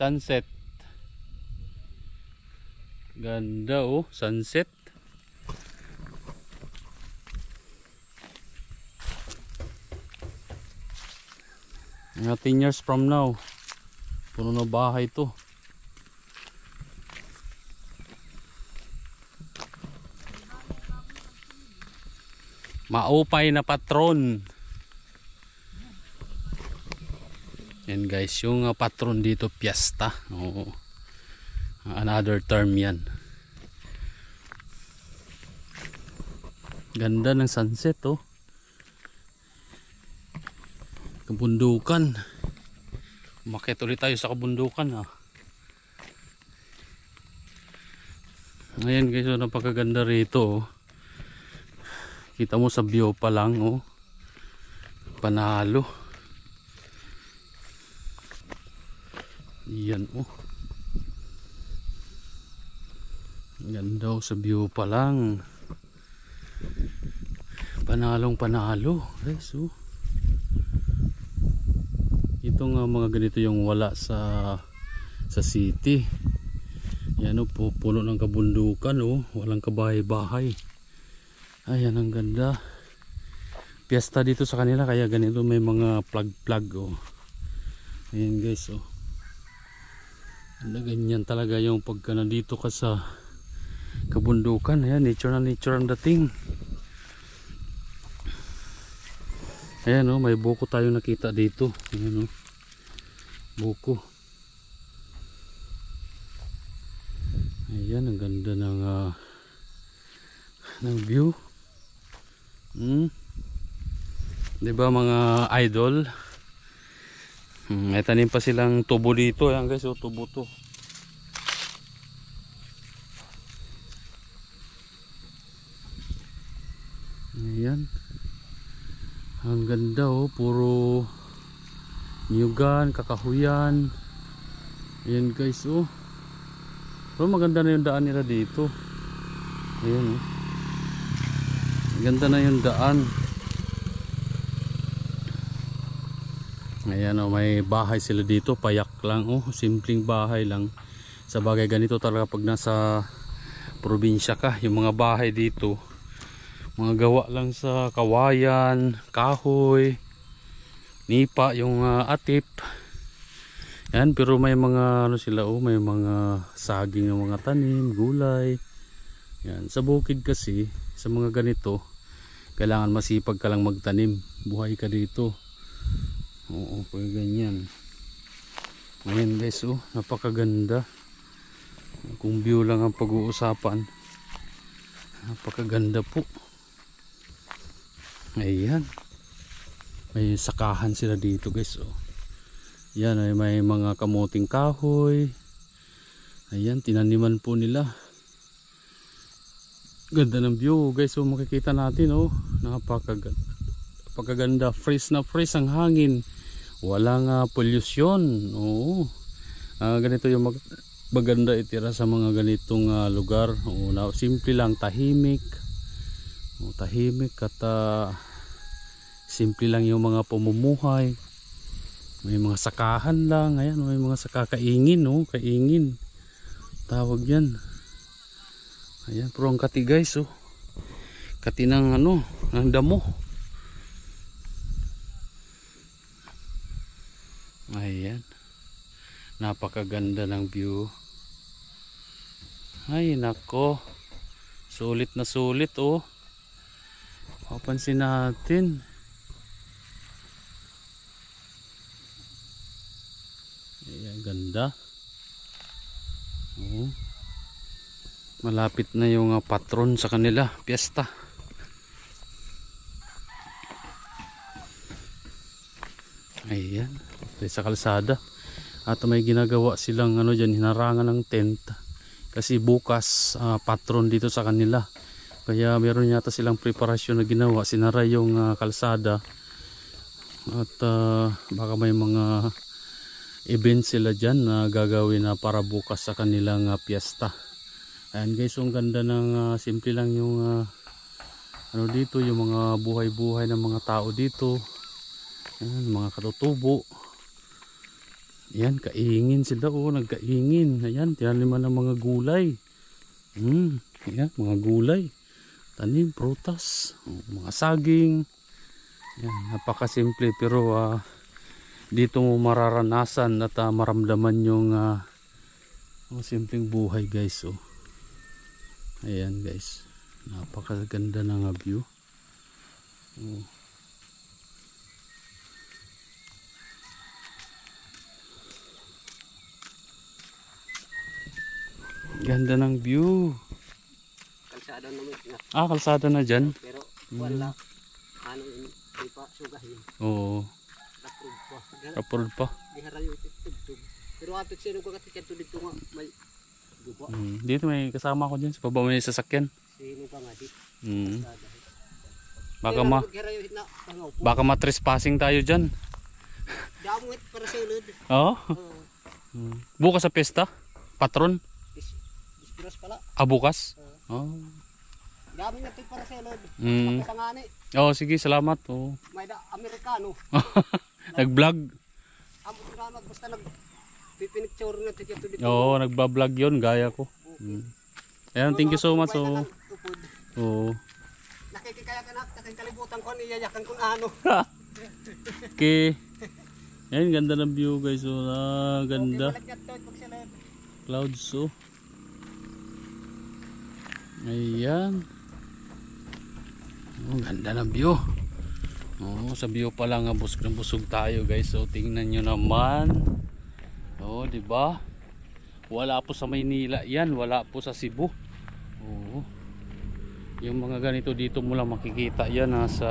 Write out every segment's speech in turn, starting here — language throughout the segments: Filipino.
Sunset. Ganda oh, sunset. Mga 10 years from now, puno na bahay to. Maupay na patron. Yan guys, yung patron dito, piyesta. Oo. Another term yan. Ganda ng sunset oh. Kabundukan. Umakyat ulit tayo sa kabundukan ah. Ngayon guys, napakaganda rito oh. Kita mo sa view pa lang oh. Panalo. Yan oh. Ganda oh, sa view pa lang. Panalong panalo guys oh. Itong mga ganito yung wala sa city. Yan oh, puno ng kabundukan oh, walang kabahay-bahay. Ayan, ang ganda. Piyesta dito sa kanila kaya ganito may mga plug oh. Ayan guys oh. Ganyan talaga yung pagka nandito ka sa kabundukan. Ayan, nature na nature ang dating. Ayan oh, may buko tayo nakita dito. Ayan oh, buko. Ayan, ang ganda ng view. Diba mga idol? May tanim pa silang tubo dito. Ayan guys oh, tubo to. Ayan. Ang ganda oh, puro nyugan, kakahuyan. Ayan guys oh. Pero maganda na yung daan nila dito. Ayan oh. Ganda na yung daan. Ayan oh, may bahay sila dito, payak lang oh, simpleng bahay lang. Sa bagay ganito talaga pag nasa probinsya ka, yung mga bahay dito mga gawa lang sa kawayan, kahoy, nipa, yung atip. Yan, pero may mga ano sila oh, may mga saging ng mga tanim, gulay. Yan, sa bukid kasi, sa mga ganito, kailangan masipag ka lang magtanim. Buhay ka dito. Oo, kaya ganyan. Ngayon guys oh, napakaganda. Kung view lang ang pag-uusapan, napakaganda po. Ayan, may sakahan sila dito guys oh. Yan ay may mga kamuting kahoy. Ayan, tinaniman po nila. Ganda ng view guys oh, makikita natin oh, napakaganda, fresh na fresh ang hangin, walang pollution. Oo, ganito yung maganda itira sa mga ganitong lugar. Oo, simple lang, tahimik. Tahimik at simple lang yung mga pamumuhay. May mga sakahan lang. Ayan, may mga sakakaingin oh, kaingin tawag yan. Ayan, pero ang kati guys oh, kati ng ano, ng damo. Ayan, napakaganda ng view. Ay nako, sulit na sulit oh. Papansin natin. Ayan, ganda. Oh. Malapit na yung patron sa kanila, piyesta. Ayan, sa kalsada. At may ginagawa silang ano dyan, hinarangan ng tent. Kasi bukas patron dito sa kanila. Kaya meron yata silang preparasyon na ginawa. Sinara yung kalsada. At baka may mga event sila dyan na gagawin na para bukas sa kanilang piyesta. Ayan guys, ang ganda ng simple lang yung ano dito, yung mga buhay-buhay ng mga tao dito. Ayan, mga katutubo. Ayan, kaingin sila oh, nagkaingin. Ayan, tinaniman ng mga gulay. Ayan, mga gulay. Tanim, prutas, mga saging. Ayan, napakasimple pero dito mo mararanasan at maramdaman yung simpleng buhay guys. Oh. Ayan guys, napakaganda ng view. Oh. Ganda ng view. Kalsada naman na. Kalsada na dyan. Pero wala. Ano yun? Di pa sugahin. Oo. Approve pa. Approve pa. Di harayo tugtog. Pero ato sino ko katikan to dito nga may guba. Dito may kasama ko dyan sa baba may sasakyan. Sino pa nga dito? Baka ma-trespassing tayo dyan. Damot para sa ulod. Oo. Bukas sa pesta? Patron? Disperas pala. Bukas? Oo. Dami na ito para sa ulod. Pangani. Sige, salamat. May da Amerikano. Nag-vlog? Amo salamat basta pipinicture na ito dito. Oo, nagba-vlog yun, gaya ko. Ayan, thank you so much. Oo. Nakikikaya ka na, nakikalibutan ko, niyayakan kung ano. Okay. Ayan, ganda ng view guys. Ganda. Clouds Ayan. Ganda ng view. Sa view pa lang busog tayo guys. Tingnan nyo naman. Di ba? Wala po sa Maynila 'yan, wala po sa Cebu. Yung mga ganito dito mo lang makikita 'yan sa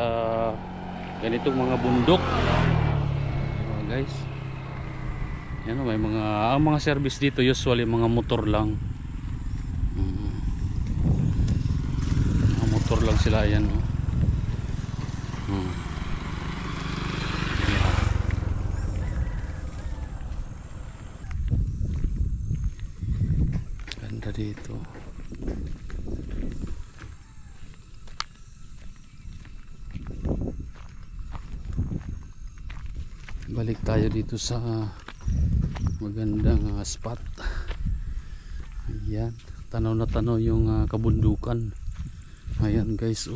ganitong mga bundok. Guys. Yan may mga service dito usually mga motor lang. Mga motor lang sila 'yan. Dito balik tayo dito sa magandang spot. Ayan, tanaw na tanaw yung kabundukan. Ayan guys.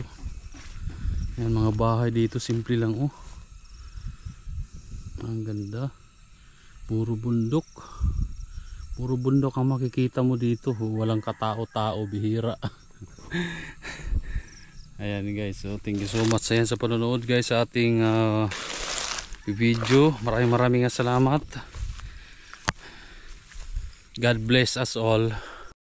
Ayan, mga bahay dito simple lang. Ang ganda, puro bundok ang makikita mo dito. Walang katao-tao, bihira. Ayan guys, thank you so much sa panonood guys sa ating video. Maraming salamat. God bless us all.